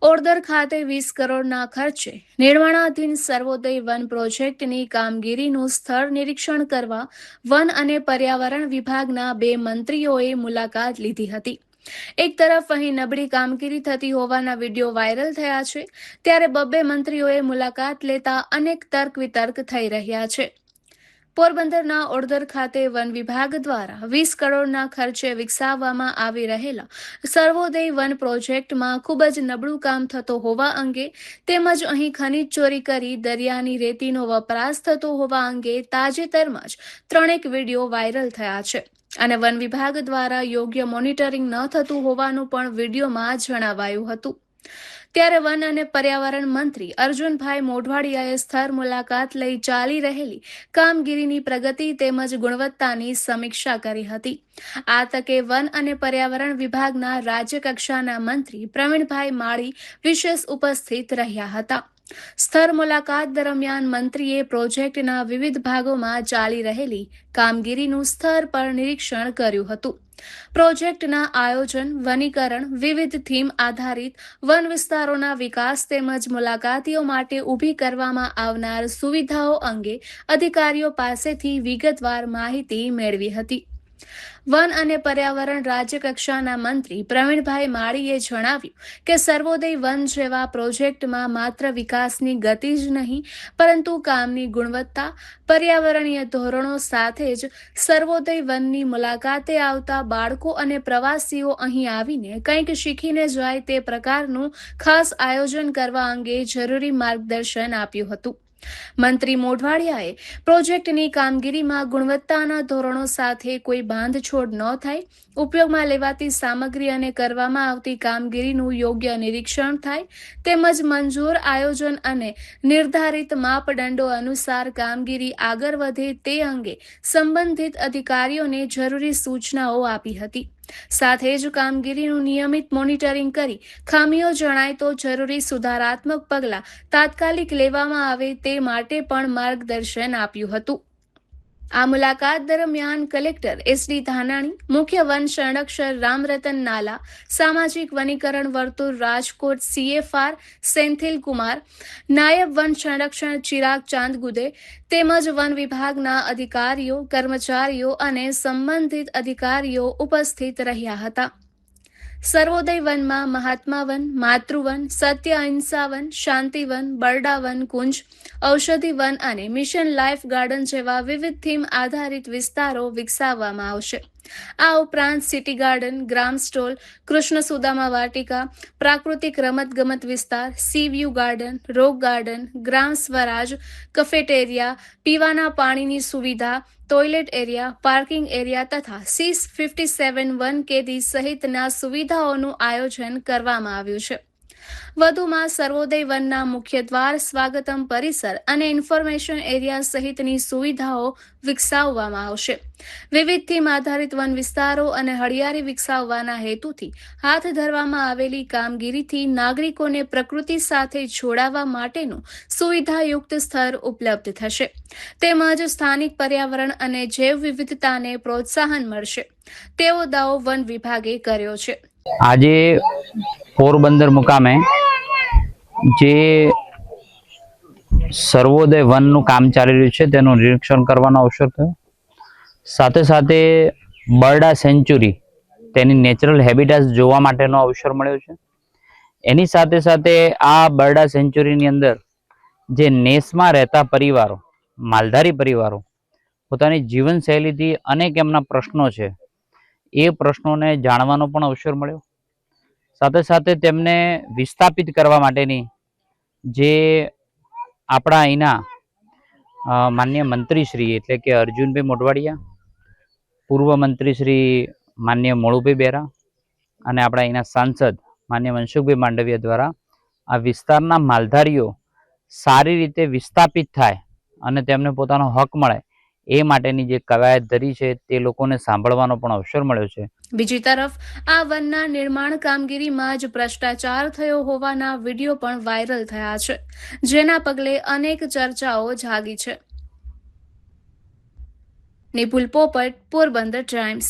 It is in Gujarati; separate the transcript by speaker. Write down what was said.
Speaker 1: ઓરદર ખાતે 20 કરોડના ખર્ચે નિર્માણાધીન સર્વોદય વન પ્રોજેક્ટની કામગીરીનું સ્થળ નિરીક્ષણ કરવા વન અને પર્યાવરણ વિભાગના 2 મંત્રીઓએ મુલાકાત લીધી હતી। એક તરફ અહીં નબળી કામગીરી થતી હોવાના વિડીયો વાયરલ થયા છે, ત્યારે બબ્બે મંત્રીઓએ મુલાકાત લેતા અનેક તર્ક વિતર્ક થઈ રહ્યા છે। પોરબંદરના ઓડદર ખાતે વન વિભાગ દ્વારા 20 કરોડના ખર્ચે વિકસાવવામાં આવી રહેલા સર્વોદય વન પ્રોજેક્ટમાં ખૂબ જ નબળું કામ થતો હોવા અંગે તેમજ અહીં ખનીજ ચોરી કરી દરિયાની રેતીનો વપરાશ થતો હોવા અંગે તાજેતરમાં જ 3 વિડીયો વાયરલ થયા છે અને વન વિભાગ દ્વારા યોગ્ય મોનિટરિંગ ન થતું હોવાનું પણ વિડીયોમાં જણાવાયું હતું। ત્યારે વન અને પર્યાવરણ મંત્રી અર્જુનભાઈ મોઢવાડિયાએ સ્થળ મુલાકાત લઈ ચાલી રહેલી કામગીરીની પ્રગતિ તેમજ ગુણવત્તાની સમીક્ષા કરી હતી। આ તકે વન અને પર્યાવરણ વિભાગના રાજ્ય કક્ષાના મંત્રી પ્રવીણભાઈ માળી વિશેષ ઉપસ્થિત રહ્યા હતા। સ્થળ મુલાકાત દરમિયાન મંત્રીએ પ્રોજેક્ટના વિવિધ ભાગોમાં ચાલી રહેલી કામગીરીનું સ્થળ પર નિરીક્ષણ કર્યું હતું। પ્રોજેક્ટના આયોજન, વનીકરણ, વિવિધ થીમ આધારિત વન વિસ્તારોના વિકાસ તેમજ મુલાકાતીઓ માટે ઊભી કરવામાં આવનાર સુવિધાઓ અંગે અધિકારીઓ પાસેથી વિગતવાર માહિતી મેળવી હતી। વન અને પર્યાવરણ રાજ્ય કક્ષાના મંત્રી પ્રવીણભાઈ માળીએ જણાવ્યું કે સર્વોદય વન જેવા પ્રોજેક્ટમાં માત્ર વિકાસની ગતિ જ નહીં, પરંતુ કામની ગુણવત્તા, પર્યાવરણીય ધોરણો સાથે જ સર્વોદય વનની મુલાકાતે આવતા બાળકો અને પ્રવાસીઓ અહીં આવીને કંઈક શીખીને જાય તે પ્રકારનું ખાસ આયોજન કરવા અંગે જરૂરી માર્ગદર્શન આપ્યું હતું। મંત્રી મોઢવાડિયાએ પ્રોજેક્ટની કામગીરીમાં ગુણવત્તાના ધોરણો સાથે કોઈ બાંધછોડ ન થાય, ઉપયોગમાં લેવાતી સામગ્રી અને કરવામાં આવતી કામગીરીનું યોગ્ય નિરીક્ષણ થાય, તેમજ મંજૂર આયોજન અને નિર્ધારિત માપદંડો અનુસાર કામગીરી આગળ વધે તે અંગે સંબંધિત અધિકારીઓને જરૂરી સૂચનાઓ આપી હતી। સાથે જ કામગીરીનું નિયમિત મોનિટરિંગ કરી ખામીઓ જણાય તો જરૂરી સુધારાત્મક પગલાં તાત્કાલિક લેવામાં આવે તે માટે પણ માર્ગદર્શન આપ્યું હતું। આ મુલાકાત દરમિયાન કલેક્ટર એસડી ધાનાણી, મુખ્ય વન સંરક્ષક રામરતન નાલા, સામાજિક વનીકરણ વર્તુળ રાજકોટ CFR સેન્થિલ કુમાર, નાયબ વન સંરક્ષક ચિરાગ ચાંદગુદે તેમજ વન વિભાગના અધિકારીઓ, કર્મચારીઓ અને સંબંધિત અધિકારીઓ ઉપસ્થિત રહ્યા હતા। સર્વોદય વનમાં મહાત્મા વન, માતૃવન, સત્ય અહિંસા વન, શાંતિવન, બરડા વન કુંજ, ઔષધિ વન અને મિશન લાઈફ ગાર્ડન જેવા વિવિધ થીમ આધારિત વિસ્તારો વિકસાવવામાં આવશે। આ ઉપરાંત સિટી ગાર્ડન, ગ્રામ સ્ટોલ, કૃષ્ણ સુદામા વાટિકા, પ્રાકૃતિક રમતગમત વિસ્તાર, સી વ્યૂ ગાર્ડન, રોક ગાર્ડન, ગ્રામ સ્વરાજ, કફેટેરિયા, પીવાના પાણીની સુવિધા, ટોયલેટ એરિયા, પાર્કિંગ એરિયા તથા C57 વન કેદી સહિતના સુવિધાઓનું આયોજન કરવામાં આવ્યું છે। વધુમાં સર્વોદય વનના મુખ્ય દ્વાર, સ્વાગતમ પરિસર અને ઇન્ફોર્મેશન એરિયા સહિતની સુવિધાઓ વિકસાવવામાં આવશે। વિવિધ થીમ આધારિત વન વિસ્તારો અને હરિયાળી વિકસાવવાના હેતુથી હાથ ધરવામાં આવેલી કામગીરીથી નાગરિકોને પ્રકૃતિ સાથે જોડાવા માટેનું સુવિધાયુક્ત સ્થળ ઉપલબ્ધ થશે, તેમજ સ્થાનિક પર્યાવરણ અને જૈવ વિવિધતાને પ્રોત્સાહન મળશે તેવો દાવો વન વિભાગે કર્યો છે।
Speaker 2: આજે પોરબંદર મુકામે જે સર્વોદય વનનું કામ ચાલી રહ્યું છે તેનું નિરીક્ષણ કરવાનો અવસર થયો। સાથે સાથે બરડા સેન્ચુરી તેની નેચરલ હેબિટાટ્સ જોવા માટેનો અવસર મળ્યો છે। એની સાથે સાથે આ બરડા સેન્ચુરીની અંદર જે નેસમાં રહેતા પરિવારો, માલધારી પરિવારો પોતાની જીવનશૈલીથી અનેક એમના પ્રશ્નો છે, એ પ્રશ્નોને જાણવાનો પણ અવસર મળ્યો। સાથે સાથે તેમને વિસ્થાપિત કરવા માટેની જે આપણા અહીંના માન્ય મંત્રી શ્રી એટલે કે અર્જુનભાઈ મોઢવાડિયા, પૂર્વ મંત્રી શ્રી માન્ય મોળુભાઈ બેરા અને આપણા અહીંના સાંસદ માન્ય મનસુખભાઈ માંડવિયા દ્વારા આ વિસ્તારના માલધારીઓ સારી રીતે વિસ્થાપિત થાય અને તેમને પોતાનો હક મળે એ માટેની જે કવાયત ધરી છે તે લોકોને સાંભળવાનો પણ અવસર મળ્યો છે।
Speaker 1: બીજી તરફ આ વનના નિર્માણ કામગીરીમાં જ ભ્રષ્ટાચાર થયો હોવાના વિડીયો પણ વાયરલ થયા છે, જેના પગલે અનેક ચર્ચાઓ જાગી છે। નિપુલ પોપટ, પોરબંદર ટાઈમ્સ।